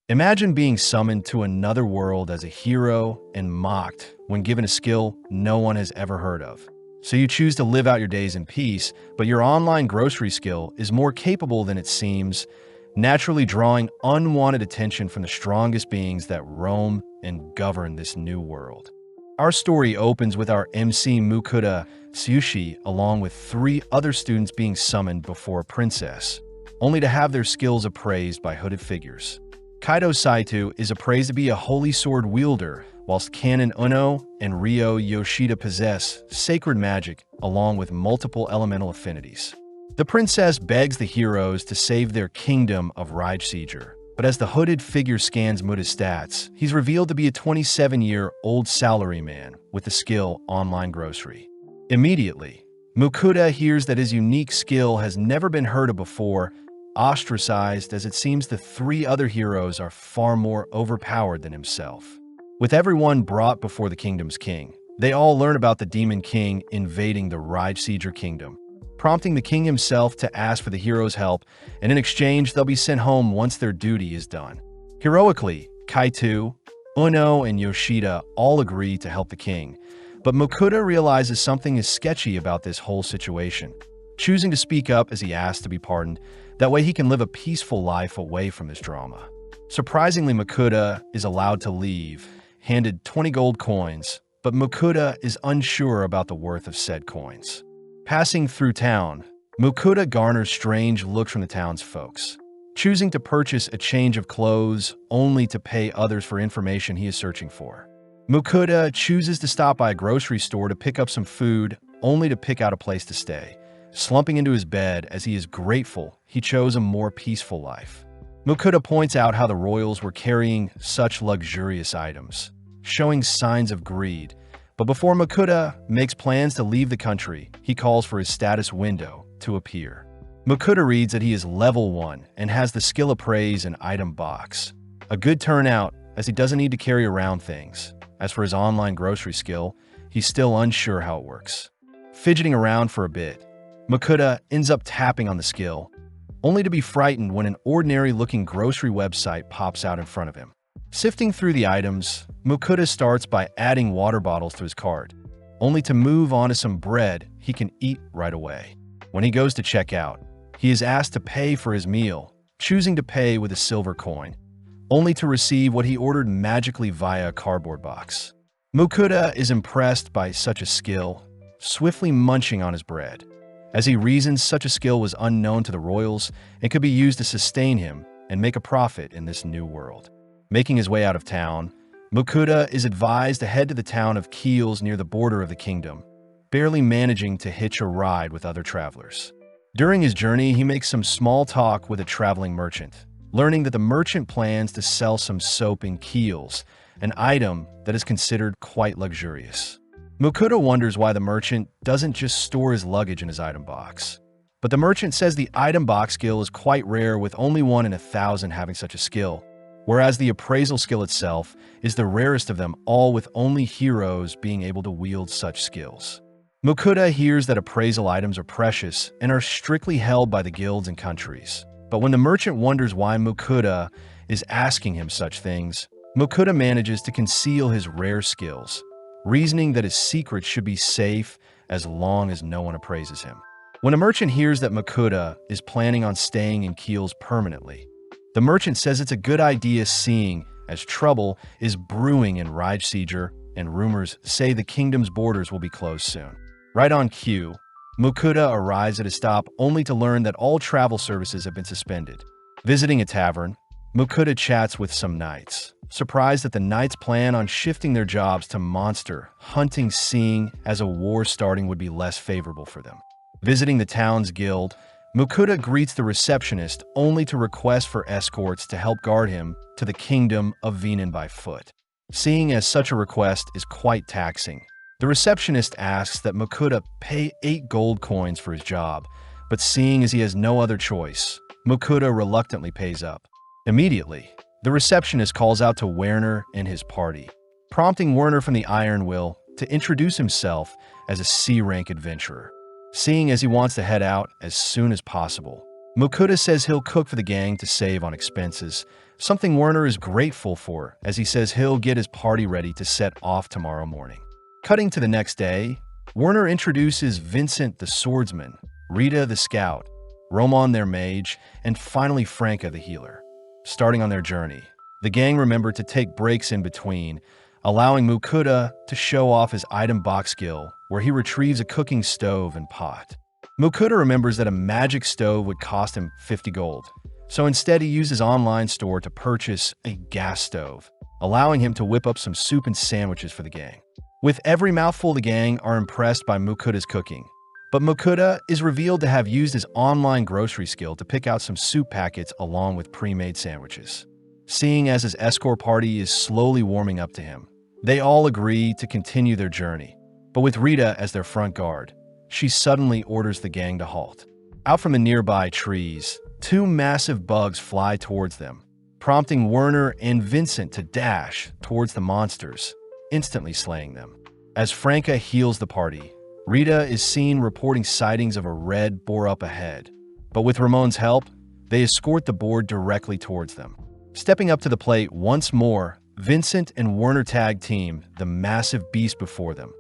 Imagine being summoned to another world as a hero and mocked when given a skill no one has ever heard of. So you choose to live out your days in peace, but your online grocery skill is more capable than it seems, naturally drawing unwanted attention from the strongest beings that roam and govern this new world. Our story opens with our MC Mukuda Tsushi along with 3 other students being summoned before a princess, only to have their skills appraised by hooded figures. Kaido Saito is appraised to be a holy sword wielder, whilst Kanon Uno and Ryo Yoshida possess sacred magic along with multiple elemental affinities. The princess begs the heroes to save their kingdom of VIDZ, but as the hooded figure scans Muta's stats, he's revealed to be a 27-year-old salaryman with the skill Online Grocery. Immediately, Mukuda hears that his unique skill has never been heard of before, ostracized as it seems the 3 other heroes are far more overpowered than himself. With everyone brought before the kingdom's king, they all learn about the Demon King invading the VIDZ kingdom, prompting the king himself to ask for the heroes' help, and in exchange they'll be sent home once their duty is done. Heroically, Kaito, Uno, and Yoshida all agree to help the king, but Mukuda realizes something is sketchy about this whole situation, choosing to speak up as he asks to be pardoned. That way he can live a peaceful life away from this drama. Surprisingly, Mukuda is allowed to leave, handed 20 gold coins, but Mukuda is unsure about the worth of said coins. Passing through town, Mukuda garners strange looks from the town's folks, choosing to purchase a change of clothes only to pay others for information he is searching for. Mukuda chooses to stop by a grocery store to pick up some food, only to pick out a place to stay, slumping into his bed as he is grateful he chose a more peaceful life. Mukuda points out how the royals were carrying such luxurious items, showing signs of greed, but before Mukuda makes plans to leave the country, he calls for his status window to appear. Mukuda reads that he is level 1 and has the skill appraise and item box. A good turnout, as he doesn't need to carry around things. As for his online grocery skill, he's still unsure how it works. Fidgeting around for a bit, Mukuda ends up tapping on the skill, only to be frightened when an ordinary-looking grocery website pops out in front of him. Sifting through the items, Mukuda starts by adding water bottles to his cart, only to move on to some bread he can eat right away. When he goes to check out, he is asked to pay for his meal, choosing to pay with a silver coin, only to receive what he ordered magically via a cardboard box. Mukuda is impressed by such a skill, swiftly munching on his bread, as he reasons such a skill was unknown to the royals and could be used to sustain him and make a profit in this new world. Making his way out of town, Mukuda is advised to head to the town of Keels near the border of the kingdom, barely managing to hitch a ride with other travelers. During his journey, he makes some small talk with a traveling merchant, learning that the merchant plans to sell some soap in Keels, an item that is considered quite luxurious. Mukuda wonders why the merchant doesn't just store his luggage in his item box. But the merchant says the item box skill is quite rare, with only 1 in 1,000 having such a skill, whereas the appraisal skill itself is the rarest of them all, with only heroes being able to wield such skills. Mukuda hears that appraisal items are precious and are strictly held by the guilds and countries. But when the merchant wonders why Mukuda is asking him such things, Mukuda manages to conceal his rare skills, reasoning that his secret should be safe as long as no one appraises him. When a merchant hears that Mukuda is planning on staying in Keels permanently, the merchant says it's a good idea, seeing as trouble is brewing in VIDZ and rumors say the kingdom's borders will be closed soon. Right on cue, Mukuda arrives at a stop only to learn that all travel services have been suspended. Visiting a tavern, Mukuda chats with some knights, surprised that the knights plan on shifting their jobs to monster hunting, seeing as a war starting would be less favorable for them. Visiting the town's guild, Mukuda greets the receptionist only to request for escorts to help guard him to the kingdom of Venan by foot. Seeing as such a request is quite taxing, the receptionist asks that Mukuda pay 8 gold coins for his job, but seeing as he has no other choice, Mukuda reluctantly pays up. Immediately, the receptionist calls out to Werner and his party, prompting Werner from the Iron Will to introduce himself as a C-rank adventurer. Seeing as he wants to head out as soon as possible, Mukuda says he'll cook for the gang to save on expenses, something Werner is grateful for, as he says he'll get his party ready to set off tomorrow morning. Cutting to the next day, Werner introduces Vincent the swordsman, Rita the scout, Roman their mage, and finally Franca the healer. Starting on their journey, the gang remembered to take breaks in between, allowing Mukuda to show off his item box skill, where he retrieves a cooking stove and pot. Mukuda remembers that a magic stove would cost him 50 gold, so instead he used his online store to purchase a gas stove, allowing him to whip up some soup and sandwiches for the gang. With every mouthful, the gang are impressed by Mukuda's cooking, but Mukuda is revealed to have used his online grocery skill to pick out some soup packets along with pre-made sandwiches. Seeing as his escort party is slowly warming up to him, they all agree to continue their journey, but with Rita as their front guard, she suddenly orders the gang to halt. Out from the nearby trees, two massive bugs fly towards them, prompting Werner and Vincent to dash towards the monsters, instantly slaying them. As Franca heals the party, Rita is seen reporting sightings of a red boar up ahead, but with Ramon's help, they escort the boar directly towards them. Stepping up to the plate once more, Vincent and Werner tag team the massive beast before them,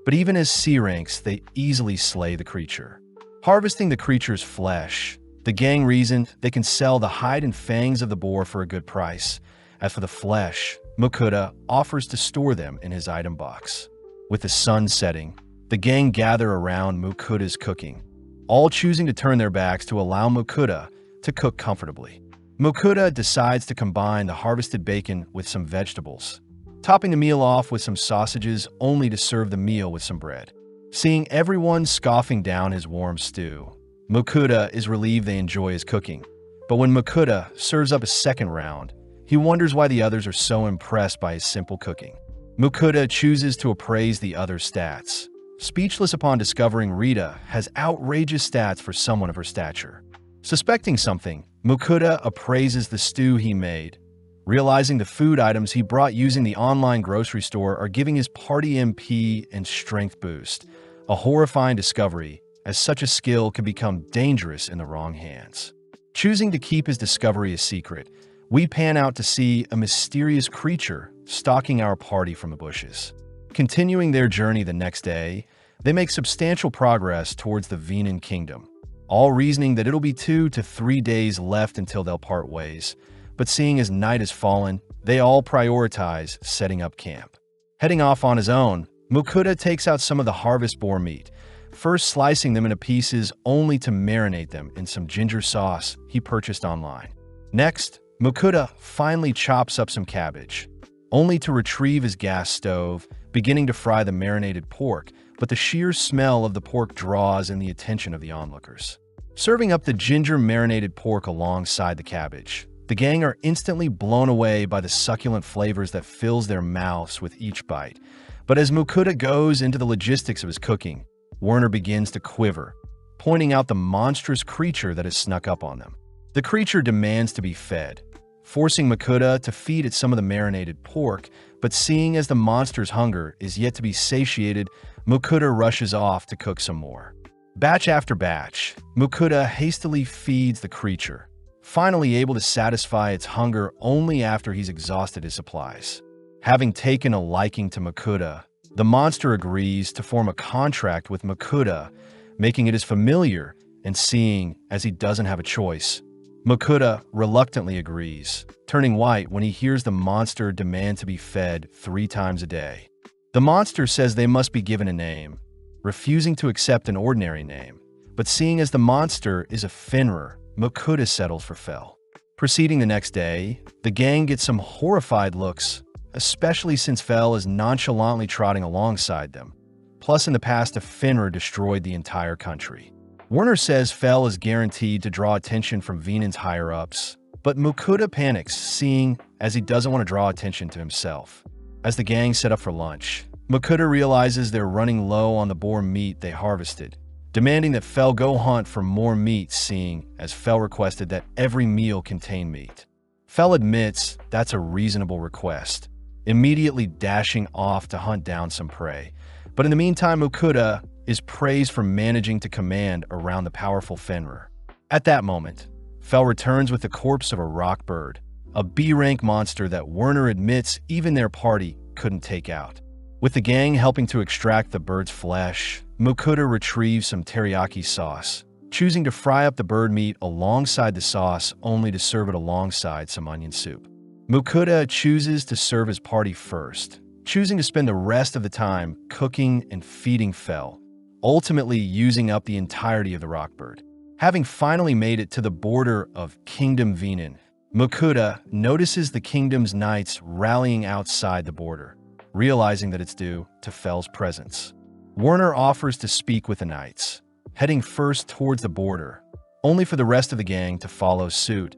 but even as C ranks, they easily slay the creature. Harvesting the creature's flesh, the gang reasoned they can sell the hide and fangs of the boar for a good price. As for the flesh, Mukuda offers to store them in his item box. With the sun setting, the gang gather around Mukuda's cooking, all choosing to turn their backs to allow Mukuda to cook comfortably. Mukuda decides to combine the harvested bacon with some vegetables, topping the meal off with some sausages only to serve the meal with some bread. Seeing everyone scoffing down his warm stew, Mukuda is relieved they enjoy his cooking. But when Mukuda serves up a second round, he wonders why the others are so impressed by his simple cooking. Mukuda chooses to appraise the other's stats, speechless upon discovering Rita has outrageous stats for someone of her stature. Suspecting something, Mukuda appraises the stew he made, realizing the food items he brought using the online grocery store are giving his party MP and strength boost, a horrifying discovery, as such a skill can become dangerous in the wrong hands. Choosing to keep his discovery a secret, we pan out to see a mysterious creature stalking our party from the bushes. Continuing their journey the next day, they make substantial progress towards the Venan Kingdom, all reasoning that it'll be 2 to 3 days left until they'll part ways. But seeing as night has fallen, they all prioritize setting up camp. Heading off on his own, Mukuda takes out some of the harvest boar meat, first slicing them into pieces only to marinate them in some ginger sauce he purchased online. Next, Mukuda finally chops up some cabbage, only to retrieve his gas stove, beginning to fry the marinated pork, but the sheer smell of the pork draws in the attention of the onlookers. Serving up the ginger-marinated pork alongside the cabbage, the gang are instantly blown away by the succulent flavors that fills their mouths with each bite. But as Mukuda goes into the logistics of his cooking, Werner begins to quiver, pointing out the monstrous creature that has snuck up on them. The creature demands to be fed, forcing Mukuda to feed it some of the marinated pork, but seeing as the monster's hunger is yet to be satiated, Mukuda rushes off to cook some more. Batch after batch, Mukuda hastily feeds the creature, finally able to satisfy its hunger only after he's exhausted his supplies. Having taken a liking to Mukuda, the monster agrees to form a contract with Mukuda, making it his familiar, and seeing as he doesn't have a choice, Mukuda reluctantly agrees, turning white when he hears the monster demand to be fed 3 times a day. The monster says they must be given a name, refusing to accept an ordinary name, but seeing as the monster is a Finrer, Mukuda settles for Fel. Proceeding the next day, the gang gets some horrified looks, especially since Fel is nonchalantly trotting alongside them. Plus, in the past, a Finrer destroyed the entire country. Werner says Fel is guaranteed to draw attention from Venan's higher-ups, but Mukuda panics, seeing as he doesn't want to draw attention to himself. As the gang set up for lunch, Mukuda realizes they're running low on the boar meat they harvested, demanding that Fel go hunt for more meat, seeing as Fel requested that every meal contain meat. Fel admits that's a reasonable request, immediately dashing off to hunt down some prey. But in the meantime, Mukuda is praised for managing to command around the powerful Fenrir. At that moment, Fel returns with the corpse of a rock bird, a B-rank monster that Werner admits even their party couldn't take out. With the gang helping to extract the bird's flesh, Mukuda retrieves some teriyaki sauce, choosing to fry up the bird meat alongside the sauce only to serve it alongside some onion soup. Mukuda chooses to serve his party first, choosing to spend the rest of the time cooking and feeding Fel, ultimately using up the entirety of the rock bird. Having finally made it to the border of Kingdom Venin, Mukuda notices the kingdom's knights rallying outside the border, realizing that it's due to Fel's presence. Werner offers to speak with the knights, heading first towards the border, only for the rest of the gang to follow suit,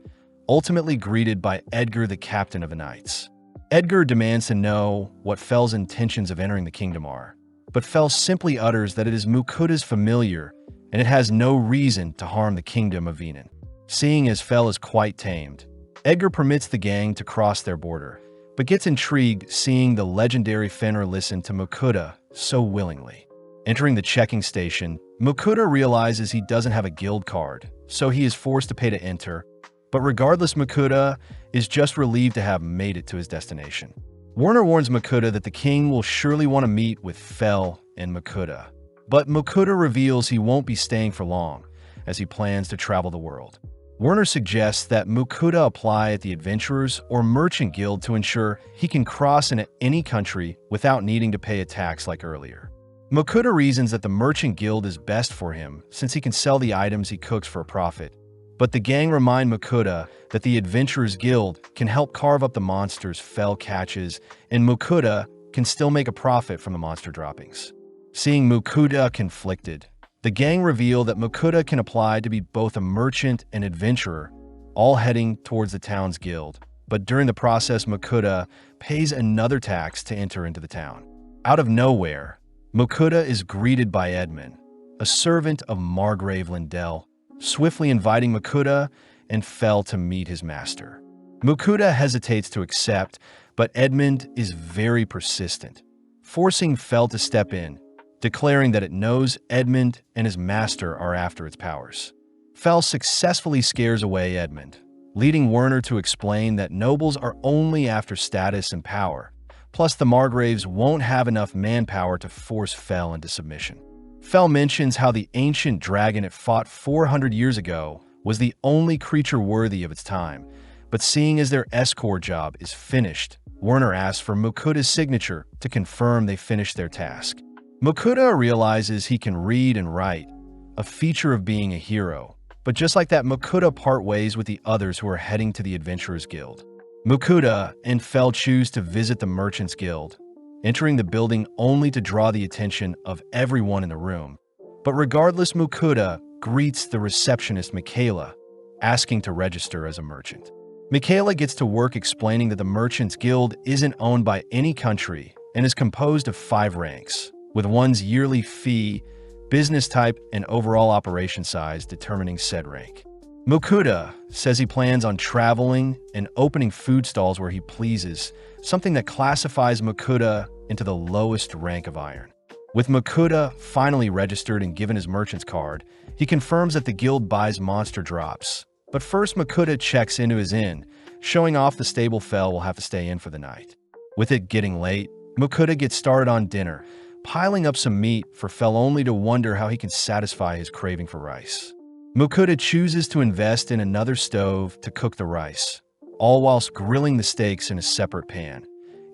ultimately greeted by Edgar, the captain of the knights. Edgar demands to know what Fel's intentions of entering the kingdom are, but Fel simply utters that it is Mukuda's familiar and it has no reason to harm the kingdom of Venin. Seeing as Fel is quite tamed, Edgar permits the gang to cross their border, but gets intrigued seeing the legendary Fenrir listen to Mukuda so willingly. Entering the checking station, Mukuda realizes he doesn't have a guild card, so he is forced to pay to enter, but regardless, Mukuda is just relieved to have made it to his destination. Werner warns Mukuda that the king will surely want to meet with Fel and Mukuda, but Mukuda reveals he won't be staying for long, as he plans to travel the world. Werner suggests that Mukuda apply at the Adventurers or Merchant Guild to ensure he can cross into any country without needing to pay a tax like earlier. Mukuda reasons that the Merchant Guild is best for him since he can sell the items he cooks for a profit, but the gang remind Mukuda that the Adventurers Guild can help carve up the monsters Fel catches, and Mukuda can still make a profit from the monster droppings. Seeing Mukuda conflicted, the gang reveal that Mukuda can apply to be both a merchant and adventurer, all heading towards the town's guild, but during the process Mukuda pays another tax to enter into the town. Out of nowhere, Mukuda is greeted by Edmund, a servant of Margrave Lindell, swiftly inviting Mukuda and Fel to meet his master. Mukuda hesitates to accept, but Edmund is very persistent, forcing Fel to step in, declaring that it knows Edmund and his master are after its powers. Fel successfully scares away Edmund, leading Werner to explain that nobles are only after status and power, plus the Margraves won't have enough manpower to force Fel into submission. Fel mentions how the ancient dragon it fought 400 years ago was the only creature worthy of its time, but seeing as their escort job is finished, Werner asks for Mukuda's signature to confirm they finished their task. Mukuda realizes he can read and write, a feature of being a hero, but just like that, Mukuda part ways with the others who are heading to the Adventurers Guild. Mukuda and Fel choose to visit the Merchants Guild, entering the building only to draw the attention of everyone in the room. But regardless, Mukuda greets the receptionist Michaela, asking to register as a merchant. Michaela gets to work explaining that the Merchants Guild isn't owned by any country and is composed of 5 ranks, with one's yearly fee, business type, and overall operation size determining said rank. Mukuda says he plans on traveling and opening food stalls where he pleases, something that classifies Mukuda into the lowest rank of iron. With Mukuda finally registered and given his merchant's card, he confirms that the guild buys monster drops. But first, Mukuda checks into his inn, showing off the stable Fel will have to stay in for the night. With it getting late, Mukuda gets started on dinner, piling up some meat for Fel only to wonder how he can satisfy his craving for rice. Mukuda chooses to invest in another stove to cook the rice, all whilst grilling the steaks in a separate pan,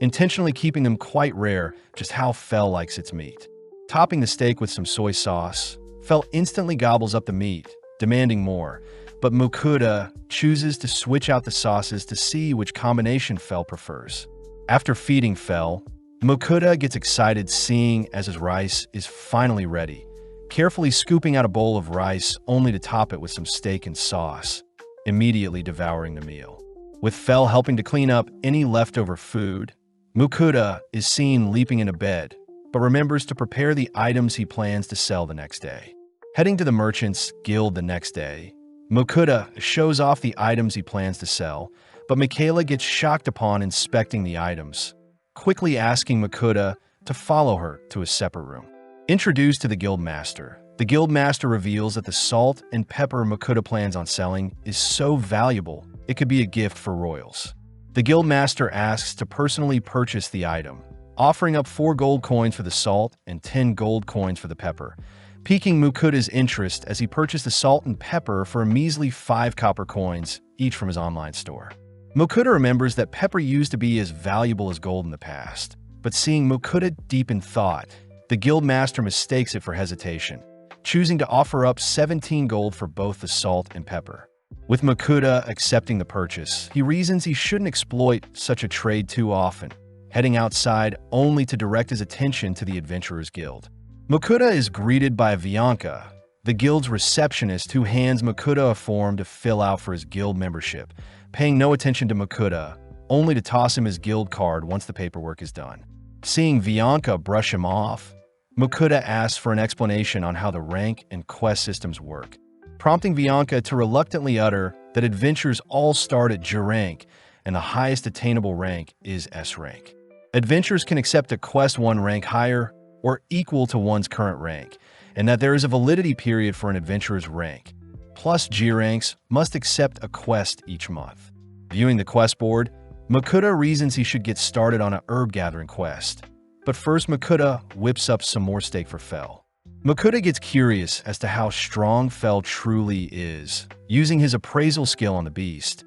intentionally keeping them quite rare, just how Fel likes its meat. Topping the steak with some soy sauce, Fel instantly gobbles up the meat, demanding more, but Mukuda chooses to switch out the sauces to see which combination Fel prefers. After feeding Fel, Mukuda gets excited seeing as his rice is finally ready, carefully scooping out a bowl of rice only to top it with some steak and sauce, immediately devouring the meal. With Fel helping to clean up any leftover food, Mukuda is seen leaping into bed, but remembers to prepare the items he plans to sell the next day. Heading to the Merchants Guild the next day, Mukuda shows off the items he plans to sell, but Michaela gets shocked upon inspecting the items, quickly asking Mukuda to follow her to a separate room. Introduced to the Guildmaster, the Guildmaster reveals that the salt and pepper Mukuda plans on selling is so valuable it could be a gift for royals. The guildmaster asks to personally purchase the item, offering up 4 gold coins for the salt and 10 gold coins for the pepper, piquing Mukuda's interest as he purchased the salt and pepper for a measly 5 copper coins, each from his online store. Mukuda remembers that pepper used to be as valuable as gold in the past, but seeing Mukuda deep in thought, the guildmaster mistakes it for hesitation, choosing to offer up 17 gold for both the salt and pepper. With Mukuda accepting the purchase, he reasons he shouldn't exploit such a trade too often, heading outside only to direct his attention to the Adventurers Guild. Mukuda is greeted by Bianca, the guild's receptionist, who hands Mukuda a form to fill out for his guild membership, paying no attention to Mukuda, only to toss him his guild card once the paperwork is done. Seeing Bianca brush him off, Mukuda asks for an explanation on how the rank and quest systems work, prompting Bianca to reluctantly utter that adventures all start at J rank and the highest attainable rank is S rank. Adventurers can accept a quest 1 rank higher or equal to one's current rank, and that there is a validity period for an adventurer's rank. Plus, G ranks must accept a quest each month. Viewing the quest board, Mukuda reasons he should get started on a herb gathering quest. But first, Mukuda whips up some more steak for Fel. Mukuda gets curious as to how strong Fel truly is, using his appraisal skill on the beast,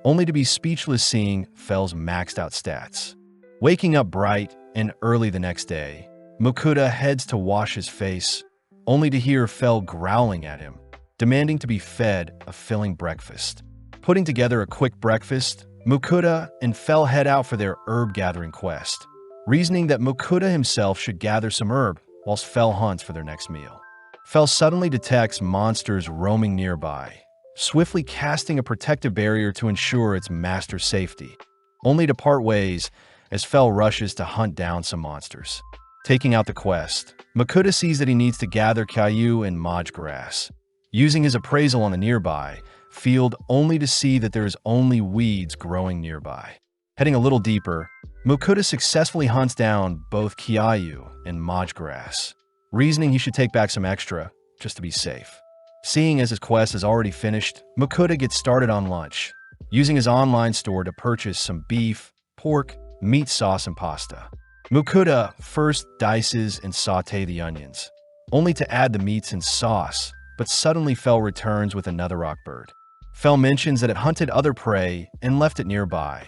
only to be speechless seeing Fel's maxed out stats. Waking up bright and early the next day, Mukuda heads to wash his face, only to hear Fel growling at him, demanding to be fed a filling breakfast. Putting together a quick breakfast, Mukuda and Fel head out for their herb gathering quest, reasoning that Mukuda himself should gather some herb whilst Fel hunts for their next meal. Fel suddenly detects monsters roaming nearby, swiftly casting a protective barrier to ensure its master's safety, only to part ways as Fel rushes to hunt down some monsters. Taking out the quest, Mukuda sees that he needs to gather Caillou and Maj grass, using his appraisal on the nearby field only to see that there is only weeds growing nearby. Heading a little deeper, Mukuda successfully hunts down both Caillou and Maj grass, reasoning he should take back some extra just to be safe. Seeing as his quest is already finished, Mukuda gets started on lunch, using his online store to purchase some beef, pork, meat sauce, and pasta. Mukuda first dices and sauté the onions, only to add the meats and sauce, but suddenly Fel returns with another rock bird. Fel mentions that it hunted other prey and left it nearby,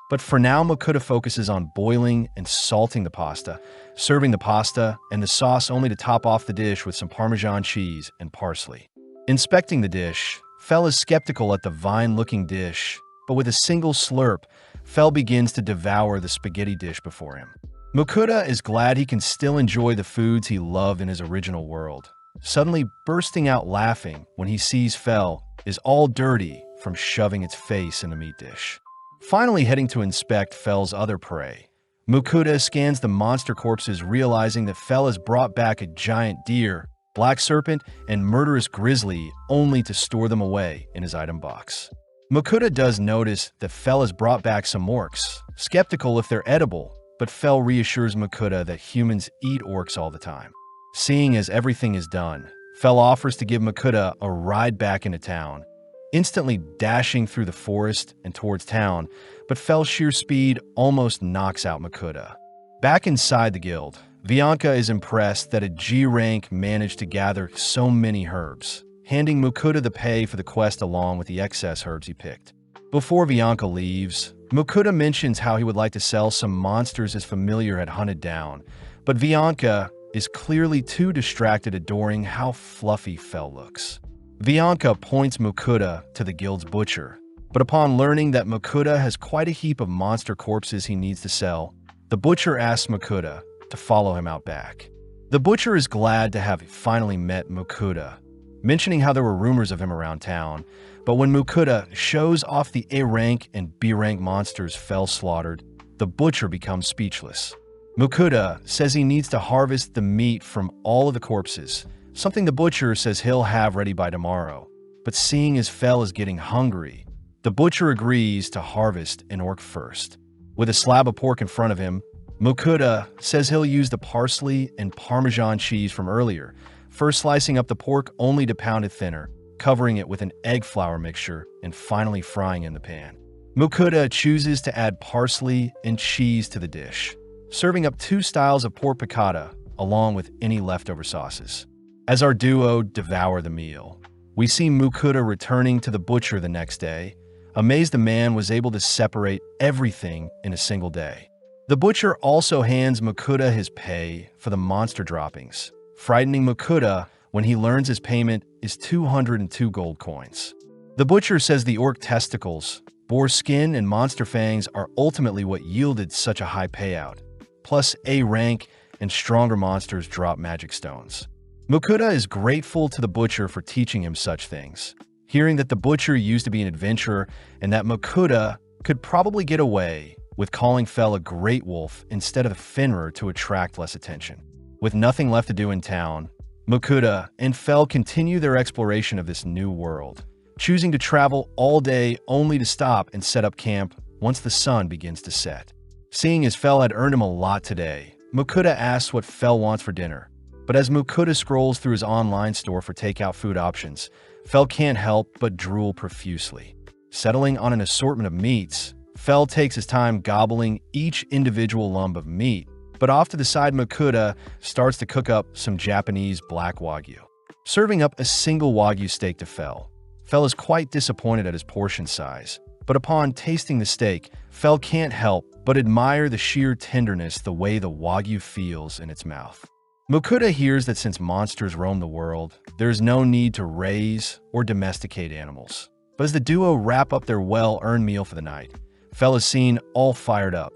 but for now Mukuda focuses on boiling and salting the pasta, serving the pasta and the sauce only to top off the dish with some Parmesan cheese and parsley. Inspecting the dish, Fel is skeptical at the vine-looking dish, but with a single slurp, Fel begins to devour the spaghetti dish before him. Mukuda is glad he can still enjoy the foods he loved in his original world, suddenly bursting out laughing when he sees Fel is all dirty from shoving its face in the meat dish. Finally heading to inspect Fel's other prey, Mukuda scans the monster corpses, realizing that Fel has brought back a giant deer, black serpent, and murderous grizzly only to store them away in his item box. Mukuda does notice that Fel has brought back some orcs, skeptical if they're edible, but Fel reassures Mukuda that humans eat orcs all the time. Seeing as everything is done, Fel offers to give Mukuda a ride back into town, instantly dashing through the forest and towards town, but Fel's sheer speed almost knocks out Mukuda. Back inside the guild, Bianca is impressed that a G rank managed to gather so many herbs, handing Mukuda the pay for the quest along with the excess herbs he picked. Before Bianca leaves, Mukuda mentions how he would like to sell some monsters his familiar had hunted down, but Bianca is clearly too distracted adoring how fluffy Fel looks. Bianca points Mukuda to the guild's butcher, but upon learning that Mukuda has quite a heap of monster corpses he needs to sell, the butcher asks Mukuda to follow him out back. The butcher is glad to have finally met Mukuda, mentioning how there were rumors of him around town, but when Mukuda shows off the A rank and B rank monsters Fel slaughtered, the butcher becomes speechless. Mukuda says he needs to harvest the meat from all of the corpses, something the butcher says he'll have ready by tomorrow. But seeing as Fel is getting hungry, the butcher agrees to harvest an orc first. With a slab of pork in front of him, Mukuda says he'll use the parsley and Parmesan cheese from earlier, first slicing up the pork only to pound it thinner, covering it with an egg flour mixture and finally frying in the pan. Mukuda chooses to add parsley and cheese to the dish, serving up 2 styles of pork piccata along with any leftover sauces. As our duo devour the meal, we see Mukuda returning to the butcher the next day, amazed the man was able to separate everything in a single day. The butcher also hands Mukuda his pay for the monster droppings, frightening Mukuda when he learns his payment is 202 gold coins. The butcher says the orc testicles, boar skin, and monster fangs are ultimately what yielded such a high payout. Plus, A rank and stronger monsters drop magic stones. Mukuda is grateful to the butcher for teaching him such things, hearing that the butcher used to be an adventurer and that Mukuda could probably get away with calling Fel a great wolf instead of a Fenrir to attract less attention. With nothing left to do in town, Mukuda and Fel continue their exploration of this new world, choosing to travel all day only to stop and set up camp once the sun begins to set. Seeing as Fel had earned him a lot today, Mukuda asks what Fel wants for dinner. But as Mukuda scrolls through his online store for takeout food options, Fel can't help but drool profusely. Settling on an assortment of meats, Fel takes his time gobbling each individual lump of meat, but off to the side Mukuda starts to cook up some Japanese black wagyu. Serving up a single wagyu steak to Fel. Fel is quite disappointed at his portion size, but upon tasting the steak, Fel can't help but admire the sheer tenderness the way the wagyu feels in its mouth. Mukuda hears that since monsters roam the world, there is no need to raise or domesticate animals. But as the duo wrap up their well-earned meal for the night, Fel is seen all fired up,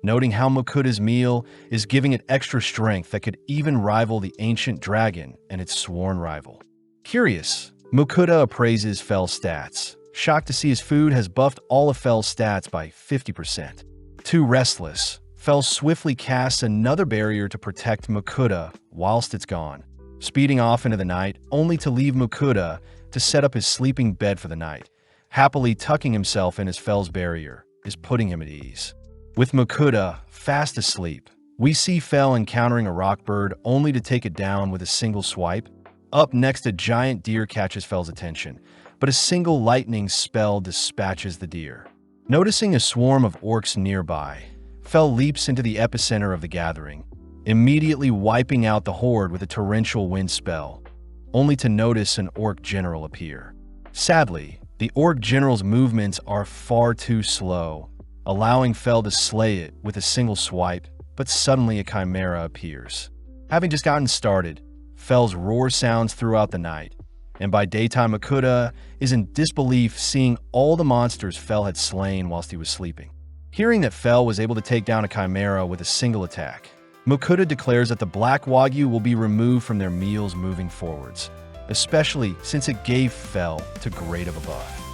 noting how Mukuda's meal is giving it extra strength that could even rival the ancient dragon and its sworn rival. Curious, Mukuda appraises Fel's stats, shocked to see his food has buffed all of Fel's stats by 50%. Too restless, Fel swiftly casts another barrier to protect Mukuda whilst it's gone, speeding off into the night only to leave Mukuda to set up his sleeping bed for the night. Happily tucking himself in as Fel's barrier is putting him at ease. With Mukuda fast asleep, we see Fel encountering a rock bird only to take it down with a single swipe. Up next, a giant deer catches Fel's attention, but a single lightning spell dispatches the deer. Noticing a swarm of orcs nearby, Fel leaps into the epicenter of the gathering, immediately wiping out the horde with a torrential wind spell, only to notice an orc general appear. Sadly, the orc general's movements are far too slow, allowing Fel to slay it with a single swipe, but suddenly a chimera appears. Having just gotten started, Fel's roar sounds throughout the night, and by daytime Mukuda is in disbelief seeing all the monsters Fel had slain whilst he was sleeping. Hearing that Fel was able to take down a chimera with a single attack, Mukuda declares that the black wagyu will be removed from their meals moving forwards, especially since it gave Fel to grade of above.